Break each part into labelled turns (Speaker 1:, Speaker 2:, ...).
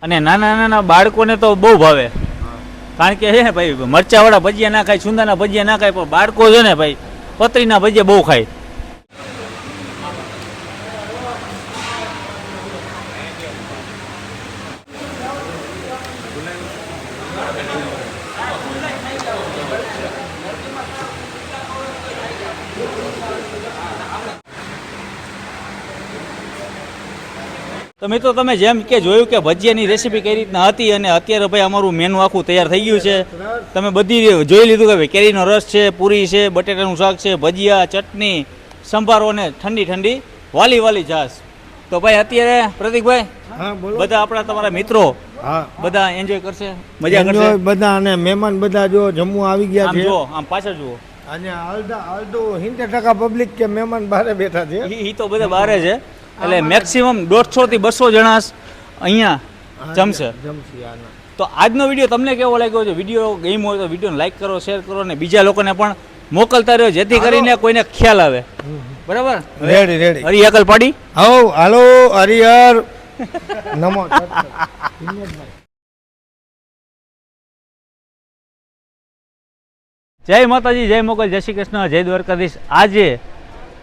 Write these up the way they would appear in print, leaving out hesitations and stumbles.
Speaker 1: અને નાના નાના બાળકોને તો બહુ ભાવે, કારણ કે હે ને ભાઈ મરચાવાળા ભજીયા ના ખાય, છુંદાના ભજીયા ના ખાય, પણ બાળકો છે ને ભાઈ પતરીના ભજીયા બહુ ખાય. તો મિત્રો તમે જેમ કે જોયું કે ભજીયાની રેસીપી કઈ રીતના હતી, અને અત્યારે ભાઈ અમારું મેનુ આખું તૈયાર થઈ ગયું છે. તમે બધી જોઈ લીધું કે ભાઈ કેરીનો રસ છે, પૂરી છે, બટેટાનું શાક છે, ભજીયા, ચટણી, સંભારો અને ઠંડી ઠંડી વાલી વાલી છાશ. તો ભાઈ અત્યારે પ્રતિકભાઈ બધા આપણા તમારા મિત્રો બધા એન્જોય કરશે, મજા કરશે
Speaker 2: બધા, અને મહેમાન બધા જો જમવા આવી ગયા છે.
Speaker 1: જો આમ પાછળ જુઓ,
Speaker 2: અને અડધો 70% પબ્લિક કે મહેમાન બહાર બેઠા છે.
Speaker 1: ઈ તો બધા બહાર છે, એટલે મેક્સિમમ 150 થી 200 જણા અહીંયા જમશે. તો આજનો વિડીયો તમને કેવો લાગ્યો છે? વિડીયો ગમ્યો હોય તો વિડીયોને લાઈક કરો, શેર કરો, અને બીજા લોકોને પણ મોકલતા રહ્યો, જેથી કરીને કોઈને ખ્યાલ આવે. બરાબર?
Speaker 2: Ready ready.
Speaker 1: હરિહર પાડી
Speaker 2: આવો, હાલો હરિહર. નમો.
Speaker 1: જય માતાજી, જય મોગલ, જય શ્રી કૃષ્ણ, જય દ્વારકાધીશ. આજે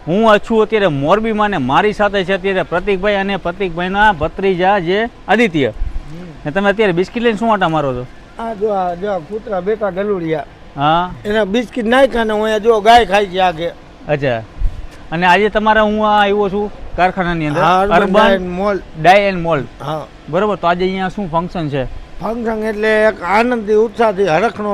Speaker 1: હું છું અત્યારે મોરબીમાં, ને મારી સાથે છે અત્યારે પ્રતિકભાઈ અને પ્રતિકભાઈના ભત્રીજા જે આદિત્ય. ને તમે અત્યારે બિસ્કિટ લઈને શું આટા મારો છો?
Speaker 2: આ જો કૂતરા બેટા ગલુડિયા,
Speaker 1: હા,
Speaker 2: એના બિસ્કિટ નાખ્યા ને હું જો ગાય ખાઈ છે આગે.
Speaker 1: અચ્છા. અને આજે તમારા હું આવ્યો છું કારખાનાની અંદર,
Speaker 2: અર્બન મોલ,
Speaker 1: ડાય એન્ડ મોલ.
Speaker 2: હા
Speaker 1: બરોબર. તો આજે અહીંયા શું ફંક્શન છે?
Speaker 2: ફંક્શન એટલે એક આનંદથી ઉત્સાહથી હરખનો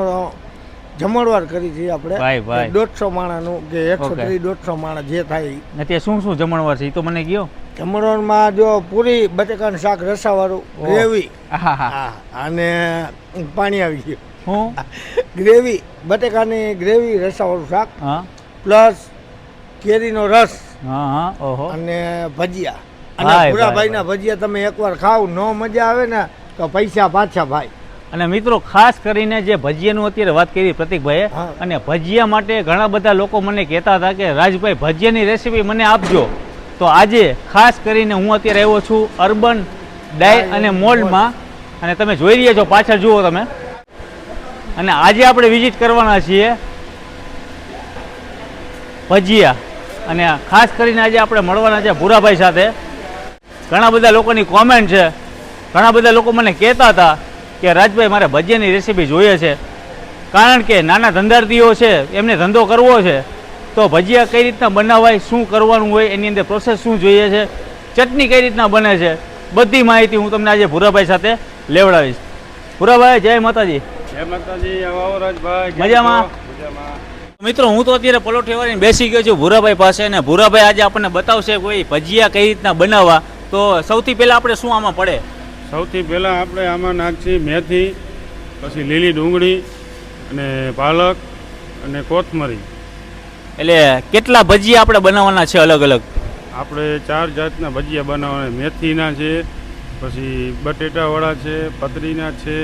Speaker 2: જમણવાર કરી છે આપણે.
Speaker 1: ભાઈ ભાઈ
Speaker 2: 150 માણાનું કે 130-150 માણા જે થાય.
Speaker 1: ત્યાં શું શું જમણવાર છે એ તો મને કહો.
Speaker 2: જમણવારમાં જો પૂરી, બટેકાનું શાક, રસાવાળું, ગ્રેવી, અને પાણી આવી ગયું.
Speaker 1: હું
Speaker 2: ગ્રેવી, બટેકાની ગ્રેવી, રસાવાળું શાક, પ્લસ કેરીનો રસ, અને ભજીયા. અને ભૂરાભાઈના ભજીયા તમે એકવાર ખાવ, ન મજા આવે ને તો પૈસા પાછા ભાઈ.
Speaker 1: અને મિત્રો ખાસ કરીને જે ભજીયાનું અત્યારે વાત કરી પ્રતિકભાઈએ, અને ભજીયા માટે ઘણા બધા લોકો મને કહેતા હતા કે રાજભાઈ ભજીયાની રેસીપી મને આપજો. તો આજે ખાસ કરીને હું અત્યારે આવ્યો છું અર્બન ડાય અને મોલમાં, અને તમે જોઈ રહ્યા છો પાછળ જુઓ તમે. અને આજે આપણે વિઝિટ કરવાના છીએ ભજીયા, અને ખાસ કરીને આજે આપણે મળવાના છે ભૂરાભાઈ સાથે. ઘણા બધા લોકોની કોમેન્ટ છે, ઘણા બધા લોકો મને કહેતા હતા કે રાજભાઈ મારે ભજીયાની રેસીપી જોઈએ છે, કારણ કે નાના ધંધાર્થીઓ છે, એમને ધંધો કરવો છે, તો ભજીયા કઈ રીતના બનાવાય, શું કરવાનું હોય, એની અંદર પ્રોસેસ શું જોઈએ છે, ચટણી કઈ રીતના બને છે, બધી માહિતી હું તમને આજે ભૂરાભાઈ સાથે લેવડાવીશ. ભૂરાભાઈ જય માતાજી.
Speaker 3: જય માતાજી. આવો રાજભાઈ.
Speaker 1: મજામાં? મિત્રો હું તો અત્યારે પલોઠી વાળીને બેસી ગયો છું ભૂરાભાઈ પાસે, અને ભૂરાભાઈ આજે આપણને બતાવશે કોઈ ભજીયા કઈ રીતના બનાવવા. તો સૌથી પહેલાં આપણે શું આમાં પડે?
Speaker 3: સૌથી પહેલાં આપણે આમાં નાખીએ મેથી, પછી લીલી ડુંગળી, અને પાલક, અને કોથમરી.
Speaker 1: એટલે કેટલા ભજીયા આપણે બનાવવાના છે અલગ અલગ?
Speaker 3: આપણે 4 જાતના ભજીયા બનાવવાના. મેથીના છે, પછી બટેટાવાળા છે, પતરીના છે,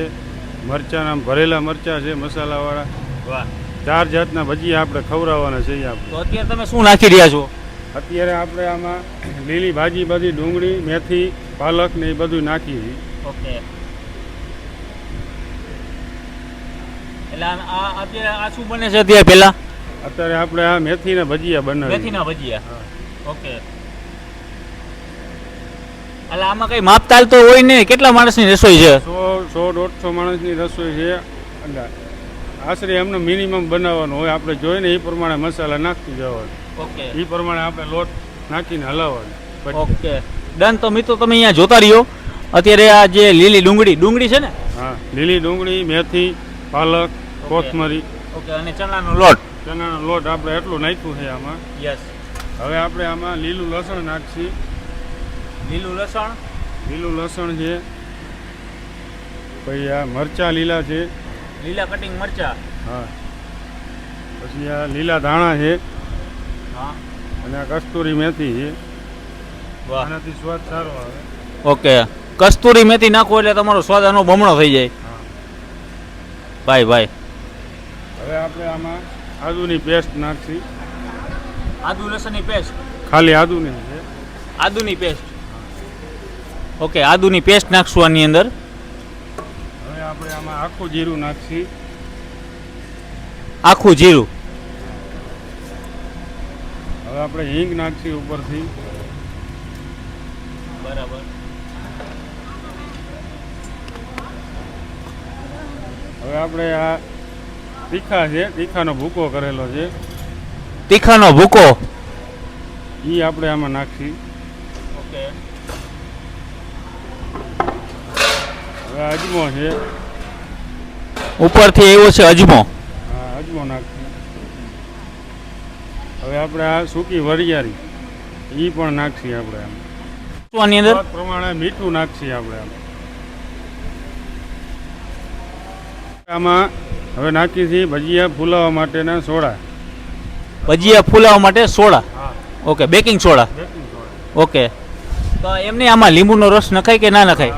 Speaker 3: મરચાંના ભરેલા મરચાં છે મસાલાવાળા.
Speaker 1: વાહ.
Speaker 3: 4 જાતના ભજીયા આપણે ખવડાવવાના છે આપણે.
Speaker 1: તો અત્યારે તમે શું નાખી રહ્યા છો?
Speaker 3: અત્યારે આપણે આમાં લીલી ભાજી, બધી ડુંગળી, મેથી, પાલક ને એ બધું નાખીએ.
Speaker 1: ઓકે. એટલે આ અત્યારે આ શું બને છે અત્યારે પહેલા?
Speaker 3: અત્યારે આપણે આ મેથીના ભજીયા બનાવીએ.
Speaker 1: મેથીના ભજીયા. ઓકે. એટલે આમાં કઈ માપતાલ તો હોય ને? કેટલા માણસની રસોઈ છે?
Speaker 3: 100-150 માણસની રસોઈ છે. એટલે આશરે એમને મિનિમમ બનાવવાનું હોય. આપણે જોઈને એ પ્રમાણે મસાલા નાખી જવાનું.
Speaker 1: ઓકે.
Speaker 3: એ પ્રમાણે આપણે લોટ નાખીને હલાવવાનું.
Speaker 1: Okay done. તો મિત્રો તમે અહીંયા જોતા રહ્યો. અત્યારે આ જે લીલી ડુંગળી છે ને?
Speaker 3: હા, લીલી ડુંગળી, મેથી, પાલક, કોથમરી.
Speaker 1: ઓકે. અને ચણાનો લોટ.
Speaker 3: ચણાનો લોટ આપણે એટલું નાખ્યું છે આમાં.
Speaker 1: યસ.
Speaker 3: હવે આપણે આમાં લીલું લસણ નાખીએ.
Speaker 1: લીલું લસણ
Speaker 3: છે. પછી આ મરચાં લીલા છે,
Speaker 1: લીલા કટિંગ મરચા.
Speaker 3: હા. પછી આ લીલા ધાણા છે,
Speaker 1: હા.
Speaker 3: અને આ કસ્તુરી મેથી છે.
Speaker 1: વાહ.
Speaker 3: આનાથી સ્વાદ સારો આવે.
Speaker 1: ઓકે. કસ્તુરી મેથી નાખો એટલે તમારો સ્વાદ આનો બમણો થઈ જાય.
Speaker 3: હા
Speaker 1: ભાઈ ભાઈ.
Speaker 3: હવે આપણે આમાં આદુની પેસ્ટ નાખી.
Speaker 1: આદુ લસણની પેસ્ટ?
Speaker 3: ખાલી આદુની છે.
Speaker 1: આદુની પેસ્ટ. ઓકે. આદુની પેસ્ટ નાખશું આની અંદર.
Speaker 3: આપણે આમાં આખું જીરું નાખશી.
Speaker 1: આખું જીરું.
Speaker 3: હવે આપણે હિંગ નાખશી ઉપરથી.
Speaker 1: બરાબર.
Speaker 3: હવે આપણે આ તીખા છે, તીખાનો ભૂકો કરેલો છે,
Speaker 1: તીખાનો ભૂકો.
Speaker 3: એ આપણે આમાં નાખશી.
Speaker 1: ઓકે.
Speaker 3: હવે અજમો છે,
Speaker 1: ઉપરથી આવ્યો છે અજમો.
Speaker 3: હા અજમો નાખશી. હવે આપણે આ સૂકી વરિયાળી એ પણ નાખશી આપણે આમાં.
Speaker 1: શું આની અંદર?
Speaker 3: સ્વાદ પ્રમાણે મીઠું નાખશી આપણે આમાં. હવે નાખી છે ભજીયા ફૂલાવવા માટેના સોડા.
Speaker 1: ભજીયા ફૂલાવવા માટે સોડા.
Speaker 3: હા,
Speaker 1: okay, baking soda.
Speaker 3: Baking soda.
Speaker 1: Okay. તો એમને આમાં લીંબુનો રસ નખાય કે ના નખાય?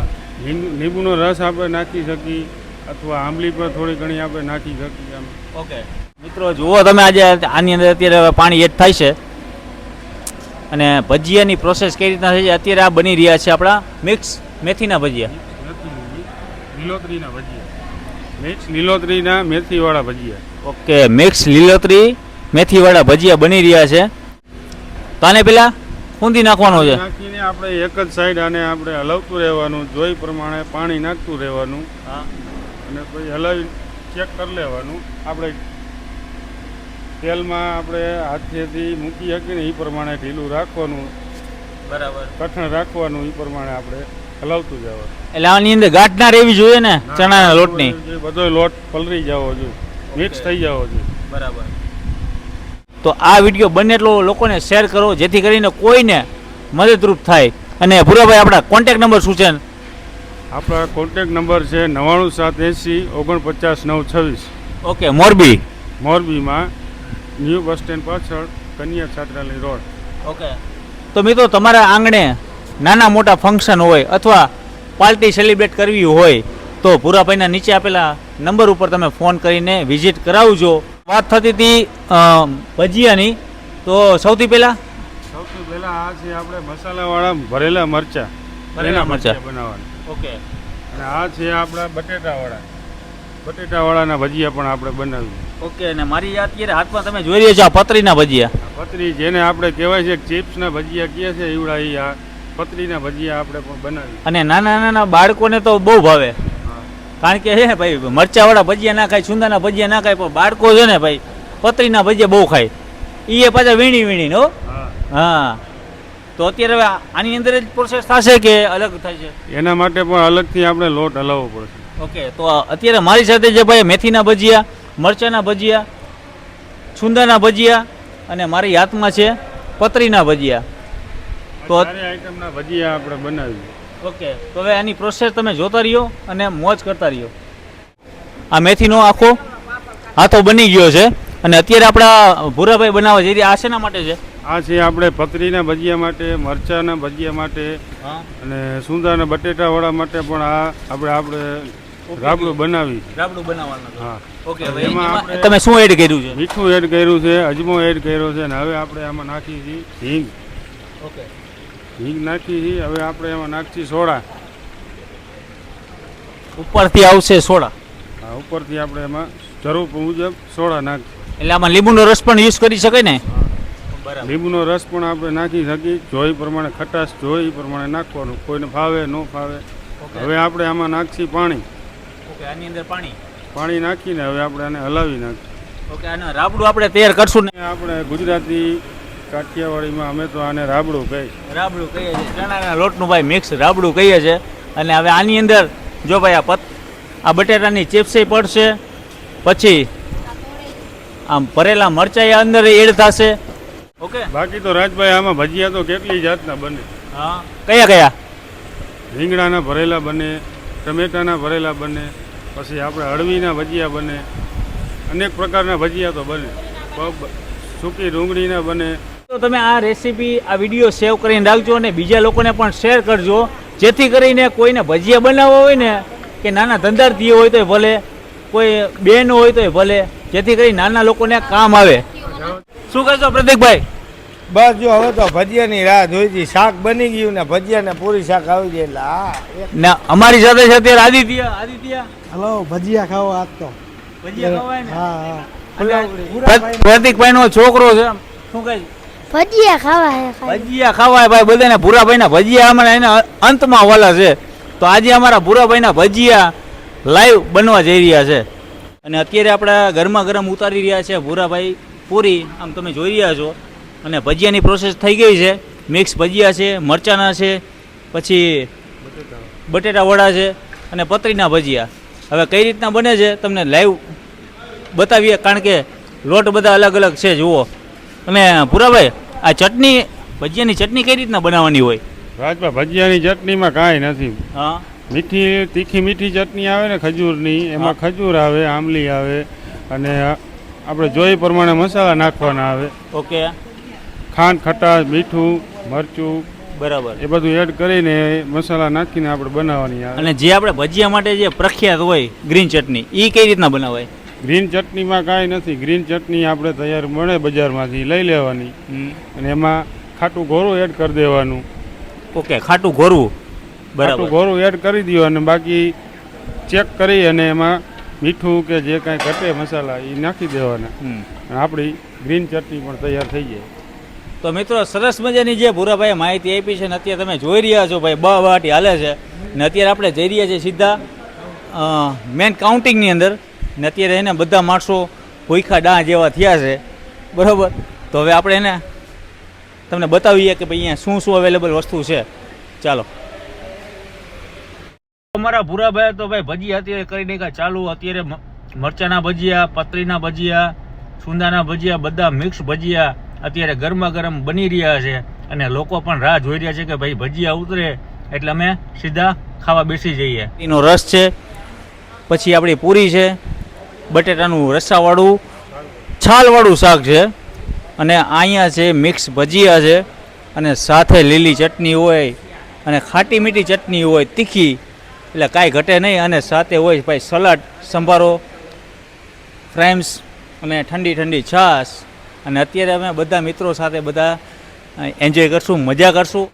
Speaker 3: લીંબુનો રસ આપણે નાખી શકીએ અથવા આંબલી પણ થોડી ઘણી આપણે નાખી શકીએ આમ.
Speaker 1: ઓકે. મિત્રો જુઓ તમે, આજે આની અંદર અત્યારે પાણી એડ થાય છે અને ભજીયાની પ્રોસેસ કઈ રીતના થાય છે. અત્યારે આ બની રહ્યા છે આપણા મિક્સ મેથીના ભજીયા.
Speaker 3: લીલોતરીના ભજીયા, મિક્સ લીલોતરીના મેથીવાળા ભજીયા.
Speaker 1: ઓકે, મિક્સ લીલોતરી મેથીવાળા ભજીયા બની રહ્યા છે. તો આને પેલા ખૂંદી નાખવાનો છે.
Speaker 3: નાખીને આપણે એક જ સાઈડ આને આપણે હલાવતું રહેવાનું, જોઈ પ્રમાણે પાણી નાખતું રહેવાનું.
Speaker 1: હા.
Speaker 3: અને પછી હલાવી ચેક કરી લેવાનું. આપણે તેલમાં આપણે હાથેથી મૂકી શકીને એ પ્રમાણે ઢીલું રાખવાનું,
Speaker 1: બરાબર,
Speaker 3: કઠણ રાખવાનું, એ પ્રમાણે આપણે હલાવતું જવાનું.
Speaker 1: એટલે આની અંદર ગાંઠ ના રહેવી જોઈએ ને ચણાના લોટની.
Speaker 3: બધો લોટ પલળી જવો જોઈએ, મિક્સ થઈ જવો જોઈએ.
Speaker 1: બરાબર. તો આ વિડીયો બને એટલો લોકોને શેર કરો જેથી કરીને કોઈને મદદરૂપ થાય. અને ભૂરાભાઈ આપણા કોન્ટેક્ટ નંબર શું છે?
Speaker 3: આપણા કોન્ટેક્ટ નંબર છે 9780 49 926.
Speaker 1: ઓકે, મોરબી.
Speaker 3: મોરબીમાં ન્યૂ બસ સ્ટેન્ડ પાછળ કન્યા છાત્રાલય રોડ.
Speaker 1: ઓકે. તો મિત્રો તમારા આંગણે નાના મોટા ફંક્શન હોય અથવા પાર્ટી સેલિબ્રેટ કરવી હોય તો ભૂરાભાઈના નીચે આપેલા નંબર ઉપર તમે ફોન કરીને વિઝિટ કરાવજો. વાત થતી હતી ભજીયાની, તો સૌથી પહેલાં
Speaker 3: આ છે આપણે મસાલાવાળા ભરેલા મરચા.
Speaker 1: ભરેલા મરચાં
Speaker 3: બનાવવાના.
Speaker 1: ઓકે.
Speaker 3: અને આ છે આપણા બટેટાવાળાના ભજીયા પણ આપણે બનાવીએ.
Speaker 1: ઓકે. અને મારી અત્યારે હાથમાં તમે જોઈ રહ્યા છો આ પતરીના ભજીયા.
Speaker 3: પતરી જેને આપણે કહેવાય છે ચિપ્સના ભજીયા કહે છે એવડા એ આ પતરીના ભજીયા આપણે પણ બનાવીએ.
Speaker 1: અને નાના નાના બાળકોને તો બહુ ભાવે, કારણ કે હે ભાઈ મરચાવાળા ભજીયા ના ખાય, છુંદાના ભજીયા ના ખાય, પણ બાળકો છે ને ભાઈ પતરીના ભજીયા બહુ ખાય. એ પાછા વીણી વીણીને. હો. હા. તો અત્યારે હવે આની અંદર જ પ્રોસેસ થશે કે અલગ થાય છે?
Speaker 3: એના માટે પણ અલગથી આપણે લોટ હલાવવો પડશે.
Speaker 1: ઓકે. તો અત્યારે મારી સાથે જે ભાઈ મેથીના ભજીયા, મરચાના ભજીયા, છુંદાના ભજીયા અને મારી હાથમાં છે પતરીના ભજીયા. તો
Speaker 3: સારી આઈટમના ભજીયા આપણે બનાવીએ.
Speaker 1: ઓકે. તો હવે આની પ્રોસેસ તમે જોતા રહ્યો અને મોજ કરતા રહ્યો. આ મેથીનો આખો હાથો બની ગયો છે અને અત્યારે આપણા ભૂરાભાઈ બનાવવા જઈ રહ્યા. આ શેના માટે છે?
Speaker 3: આ છે આપણે પતરીના ભજીયા માટે, મરચાના ભજીયા માટે અને સુંદાના બટેટાવાળા માટે પણ આ આપણે રાબડું બનાવી.
Speaker 1: રાબડું બનાવવાનું.
Speaker 3: હા.
Speaker 1: ઓકે.
Speaker 3: એમાં આપણે
Speaker 1: તમે શું એડ કર્યું છે?
Speaker 3: મીઠું એડ કર્યું છે, અજમો એડ કર્યો છે અને હવે આપણે આમાં નાખી છીએ હિંગ.
Speaker 1: ઓકે.
Speaker 3: હિંગ નાખી છીએ. હવે આપણે એમાં નાખીએ સોડા.
Speaker 1: ઉપરથી આવશે સોડા.
Speaker 3: હા, ઉપરથી આપણે એમાં જરૂર મુજબ સોડા નાખીએ.
Speaker 1: એટલે આમાં લીંબુનો રસ પણ યુઝ કરી શકાય ને?
Speaker 3: લીંબુનો રસ પણ આપણે નાખી શકીએ, જોઈ પ્રમાણે ખટાશ જોઈ એ પ્રમાણે નાખવાનું, કોઈને ફાવે ન ફાવે. હવે આપણે આમાં નાખીએ પાણી.
Speaker 1: ઓકે. આની અંદર
Speaker 3: પાણી નાખીને હવે આપણે આને હલાવી નાખીએ.
Speaker 1: ઓકે. આને રાબડું આપણે તૈયાર કરશું ને?
Speaker 3: આપણે ગુજરાતી કાઠિયાવાડીમાં અમે તો આને રાબડું કહીએ.
Speaker 1: રાબડું કહીએ છીએ, ચણાના લોટનું ભાઈ મિક્સ રાબડું કહીએ છીએ. અને હવે આની અંદર જો ભાઈ આ બટેટાની ચિપ્સે પડશે, પછી આમ ભરેલા મરચાં અંદર એડ થશે. ઓકે.
Speaker 3: બાકી તો રાજભાઈ આમાં ભજીયા તો કેટલી જાતના બને.
Speaker 1: હા. કયા કયા?
Speaker 3: રીંગણાના ભરેલા બને, ટમેટાના ભરેલા બને, પછી આપણે અળવીના ભજીયા બને, અનેક પ્રકારના ભજીયા તો બને. સૂકી ડુંગળીના બને.
Speaker 1: તો તમે આ રેસીપી, આ વિડીયો સેવ કરીને રાખજો અને બીજા લોકોને પણ શેર કરજો, જેથી કરીને કોઈને ભજીયા બનાવવા હોય ને કે નાના ધંધાર્થીઓ હોય તોય ભલે, કોઈ બેન હોય તોય ભલે, જેથી કરી નાના લોકોને કામ આવે. શું કહેશો પ્રતિકભાઈ?
Speaker 2: બસ જો હવે તો ભજીયાની રાહ જોઈ હતી. શાક બની ગયું ને ભજીયા ને પૂરી શાક આવી જાય એટલે ને
Speaker 1: અમારી સાથે છે અત્યારે આદિત્ય.
Speaker 4: હલો ભજીયા ખાઓ આજ તો
Speaker 1: ભજીયા ખવાય ને
Speaker 4: હા હા
Speaker 1: પ્રતિકભાઈ નો છોકરો છે શું કહે
Speaker 5: ભજીયા ખાવા હે ખાલી.
Speaker 1: ભજીયા ખવાય ભાઈ બધાને ભૂરાભાઈના ભજીયા અમારા એના અંતમાં વાલા છે તો આજે અમારા ભૂરાભાઈના ભજીયા લાઈવ બનવા જઈ રહ્યા છે અને અત્યારે આપણા ગરમા ગરમ ઉતારી રહ્યા છે ભૂરાભાઈ પૂરી આમ તમે જોઈ રહ્યા છો અને ભજીયાની પ્રોસેસ થઈ ગઈ છે મિક્સ ભજીયા છે મરચાના છે પછી બટેટા વડા છે અને પતરીના ભજીયા હવે કઈ રીતના બને છે તમને લાઈવ બતાવીએ કારણ કે લોટ બધા અલગ અલગ છે જુઓ અને ભૂરાભાઈ આ ચટણી ભજીયાની ચટણી કઈ રીતના બનાવવાની હોય
Speaker 3: રાજભા ભજીયાની ચટણીમાં કાંઈ નથી
Speaker 1: હા
Speaker 3: મીઠી તીખી મીઠી ચટણી આવે ને ખજૂરની એમાં ખજૂર આવે આંબલી આવે અને આપણે જોઈ પ્રમાણે મસાલા નાખવાના આવે
Speaker 1: ઓકે
Speaker 3: ખાંડ ખટાશ મીઠું મરચું
Speaker 1: બરાબર
Speaker 3: એ બધું એડ કરીને મસાલા નાખીને આપણે બનાવવાની આવે
Speaker 1: અને જે આપણે ભજીયા માટે જે પ્રખ્યાત હોય ગ્રીન ચટણી એ કઈ રીતના બનાવાય
Speaker 3: ગ્રીન ચટણીમાં કાંઈ નથી ગ્રીન ચટણી આપણે તૈયાર મળે બજારમાંથી લઈ લેવાની અને એમાં ખાટું ઘોરું એડ કરી દેવાનું
Speaker 1: ઓકે ખાટું ઘોરવું
Speaker 3: ખાટું
Speaker 1: બરાબર
Speaker 3: ઘોરું એડ કરી દો અને બાકી ચેક કરી અને એમાં મીઠું કે જે કાંઈ ઘટે મસાલા એ નાખી દેવાના અને આપણી ગ્રીન ચટણી પણ તૈયાર થઈ જાય
Speaker 1: તો મિત્રો સરસ મજાની જે ભૂરાભાઈએ માહિતી આપી છે ને અત્યારે તમે જોઈ રહ્યા છો ભાઈ બાટી હાલે છે ને અત્યારે આપણે જઈ રહ્યા છીએ સીધા મેન કાઉન્ટિંગની અંદર ને અત્યારે એને બધા માણસો ભૂખા ડાં જેવા થયા છે બરાબર તો હવે આપણે એને તમને બતાવીએ કે ભાઈ અહીંયા શું શું અવેલેબલ વસ્તુ છે ચાલો અમારા ભૂરાભાઈ તો ભાઈ ભજીયા અત્યારે કરી નાખ્યા ચાલુ અત્યારે મરચાના ભજીયા પતરીના ભજીયા છુંદાના ભજીયા બધા મિક્સ ભજીયા અત્યારે ગરમા ગરમ બની રહ્યા છે અને લોકો પણ રાહ જોઈ રહ્યા છે કે ભાઈ ભજીયા ઉતરે એટલે અમે સીધા ખાવા બેસી જઈએ એનો રસ છે પછી આપણી પૂરી છે બટેટાનું રસાવાળું છાલવાળું શાક છે અને અહીંયા છે મિક્સ ભજીયા છે અને સાથે લીલી ચટણી હોય અને ખાટી મીઠી ચટણી હોય તીખી એટલે કાંઈ ઘટે નહીં અને સાથે હોય ભાઈ સલાડ સંભારો ફ્રાઈમ્સ અને ઠંડી ઠંડી છાશ અને અત્યારે અમે બધા મિત્રો સાથે બધા એન્જોય કરશું મજા કરશું